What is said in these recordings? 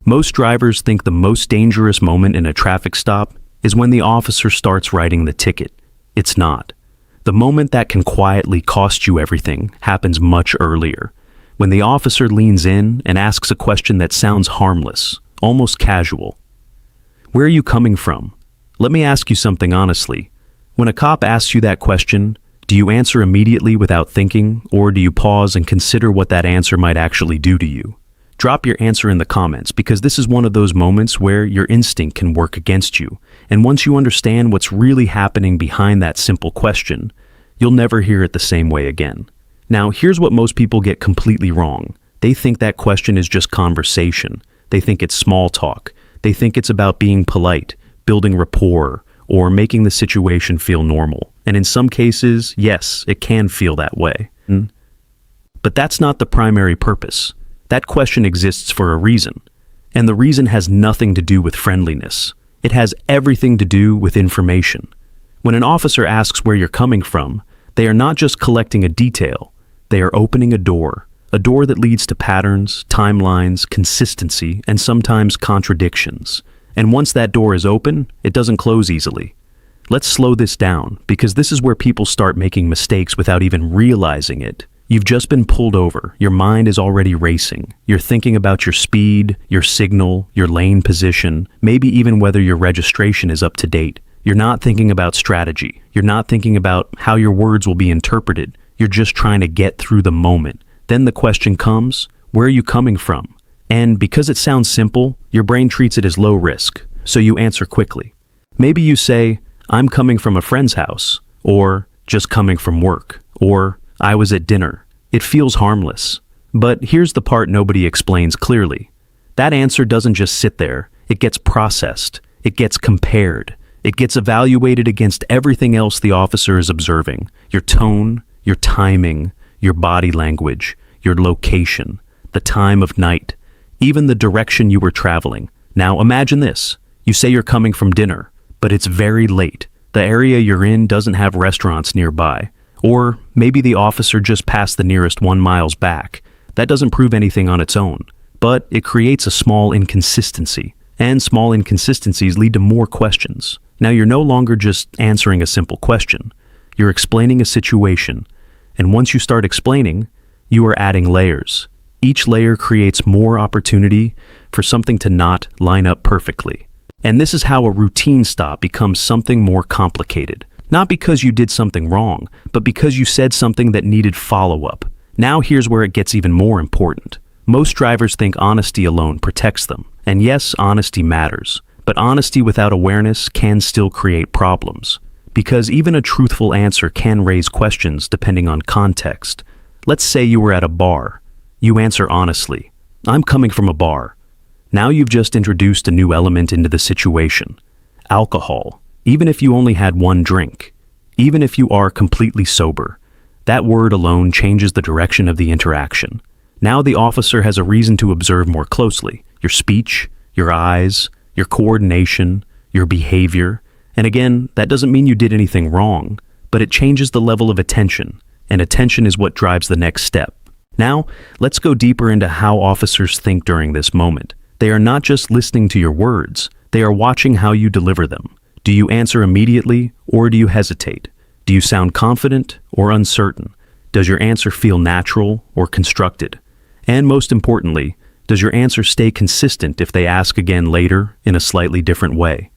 Most drivers think the most dangerous moment in a traffic stop is when the officer starts writing the ticket. It's not. The moment that can quietly cost you everything happens much earlier, when the officer leans in and asks a question that sounds harmless, almost casual. Where are you coming from? Let me ask you something honestly. When a cop asks you that question, do you answer immediately without thinking, or do you pause and consider what that answer might actually do to you? Drop your answer in the comments, because this is one of those moments where your instinct can work against you. And once you understand what's really happening behind that simple question, you'll never hear it the same way again. Now, here's what most people get completely wrong. They think that question is just conversation. They think it's small talk. They think it's about being polite, building rapport, or making the situation feel normal. And in some cases, yes, it can feel that way. But that's not the primary purpose. That question exists for a reason. And the reason has nothing to do with friendliness. It has everything to do with information. When an officer asks where you're coming from, they are not just collecting a detail. They are opening a door that leads to patterns, timelines, consistency, and sometimes contradictions. And once that door is open, it doesn't close easily. Let's slow this down, because this is where people start making mistakes without even realizing it. You've just been pulled over. Your mind is already racing. You're thinking about your speed, your signal, your lane position, maybe even whether your registration is up to date. You're not thinking about strategy. You're not thinking about how your words will be interpreted. You're just trying to get through the moment. Then the question comes, where are you coming from? And because it sounds simple, your brain treats it as low risk, so you answer quickly. Maybe you say, I'm coming from a friend's house, or just coming from work, or I was at dinner. It feels harmless. But here's the part nobody explains clearly. That answer doesn't just sit there. It gets processed. It gets compared. It gets evaluated against everything else the officer is observing. Your tone, your timing, your body language, your location, the time of night, even the direction you were traveling. Now imagine this. You say you're coming from dinner, but it's very late. The area you're in doesn't have restaurants nearby. Or maybe the officer just passed the nearest 1 mile back. That doesn't prove anything on its own, but it creates a small inconsistency. And small inconsistencies lead to more questions. Now you're no longer just answering a simple question. You're explaining a situation. And once you start explaining, you are adding layers. Each layer creates more opportunity for something to not line up perfectly. And this is how a routine stop becomes something more complicated. Not because you did something wrong, but because you said something that needed follow-up. Now here's where it gets even more important. Most drivers think honesty alone protects them. And yes, honesty matters. But honesty without awareness can still create problems. Because even a truthful answer can raise questions depending on context. Let's say you were at a bar. You answer honestly, I'm coming from a bar. Now you've just introduced a new element into the situation. Alcohol. Even if you only had one drink. Even if you are completely sober. That word alone changes the direction of the interaction. Now the officer has a reason to observe more closely. Your speech, your eyes, your coordination, your behavior. And again, that doesn't mean you did anything wrong, but it changes the level of attention, and attention is what drives the next step. Now, let's go deeper into how officers think during this moment. They are not just listening to your words, they are watching how you deliver them. Do you answer immediately, or do you hesitate? Do you sound confident or uncertain? Does your answer feel natural or constructed? And most importantly, does your answer stay consistent if they ask again later in a slightly different way?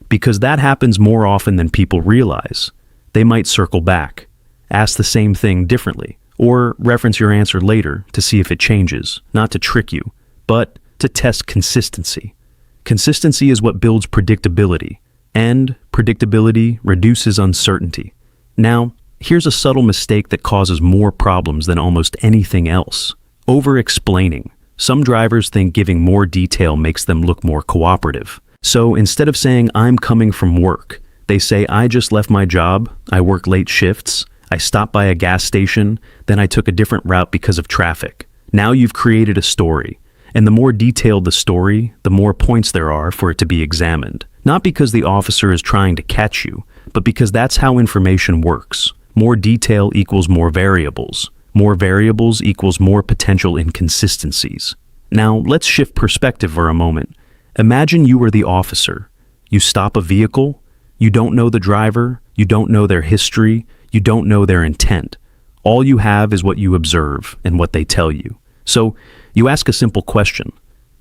Because that happens more often than people realize. They might circle back, ask the same thing differently, or reference your answer later to see if it changes, not to trick you, but to test consistency. Consistency is what builds predictability, and predictability reduces uncertainty. Now, here's a subtle mistake that causes more problems than almost anything else. Over-explaining. Some drivers think giving more detail makes them look more cooperative. So instead of saying, I'm coming from work, they say, I just left my job, I work late shifts, I stopped by a gas station, then I took a different route because of traffic. Now you've created a story. And the more detailed the story, the more points there are for it to be examined. Not because the officer is trying to catch you, but because that's how information works. More detail equals more variables. More variables equals more potential inconsistencies. Now, let's shift perspective for a moment. Imagine you are the officer. You stop a vehicle. You don't know the driver. You don't know their history. You don't know their intent. All you have is what you observe and what they tell you. So, you ask a simple question.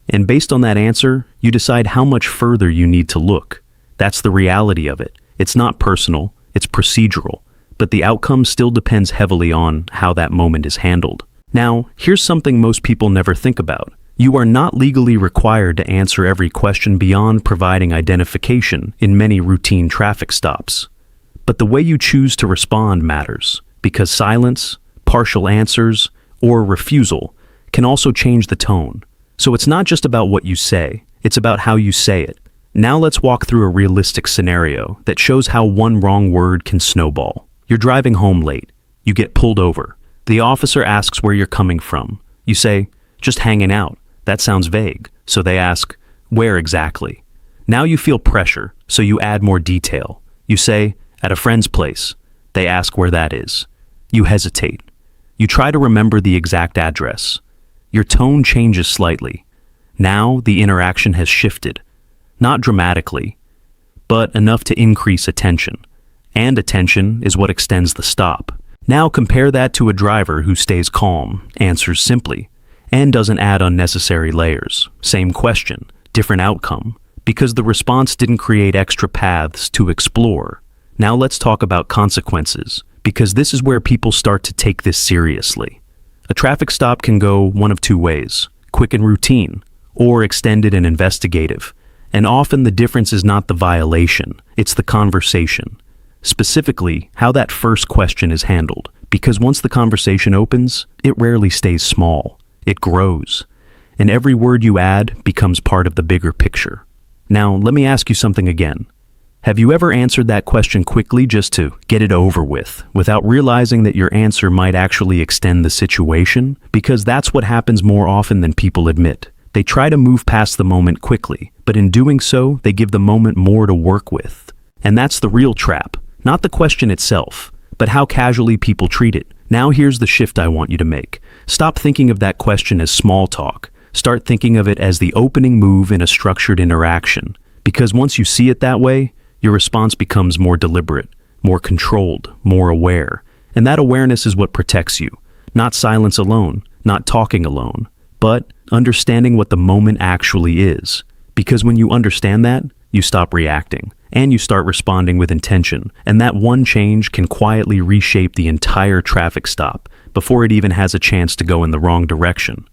And based on that answer, you decide how much further you need to look. That's the reality of it. It's not personal. It's procedural. But the outcome still depends heavily on how that moment is handled. Now, here's something most people never think about. You are not legally required to answer every question beyond providing identification in many routine traffic stops. But the way you choose to respond matters, because silence, partial answers, or refusal can also change the tone. So it's not just about what you say, it's about how you say it. Now let's walk through a realistic scenario that shows how one wrong word can snowball. You're driving home late. You get pulled over. The officer asks where you're coming from. You say, "Just hanging out." That sounds vague. So they ask, "Where exactly?" Now you feel pressure, so you add more detail. You say, "At a friend's place." They ask where that is. You hesitate. You try to remember the exact address. Your tone changes slightly. Now the interaction has shifted. Not dramatically, but enough to increase attention. And attention is what extends the stop. Now compare that to a driver who stays calm, answers simply, and doesn't add unnecessary layers. Same question, different outcome, because the response didn't create extra paths to explore. Now let's talk about consequences, because this is where people start to take this seriously. A traffic stop can go one of two ways, quick and routine, or extended and investigative. And often the difference is not the violation, it's the conversation. Specifically, how that first question is handled, because once the conversation opens, it rarely stays small. It grows, and every word you add becomes part of the bigger picture. Now, let me ask you something again. Have you ever answered that question quickly just to get it over with, without realizing that your answer might actually extend the situation? Because that's what happens more often than people admit. They try to move past the moment quickly, but in doing so, they give the moment more to work with. And that's the real trap, not the question itself, but how casually people treat it. Now here's the shift I want you to make. Stop thinking of that question as small talk. Start thinking of it as the opening move in a structured interaction. Because once you see it that way, your response becomes more deliberate, more controlled, more aware. And that awareness is what protects you. Not silence alone, not talking alone, but understanding what the moment actually is. Because when you understand that, you stop reacting, and you start responding with intention. And that one change can quietly reshape the entire traffic stop before it even has a chance to go in the wrong direction.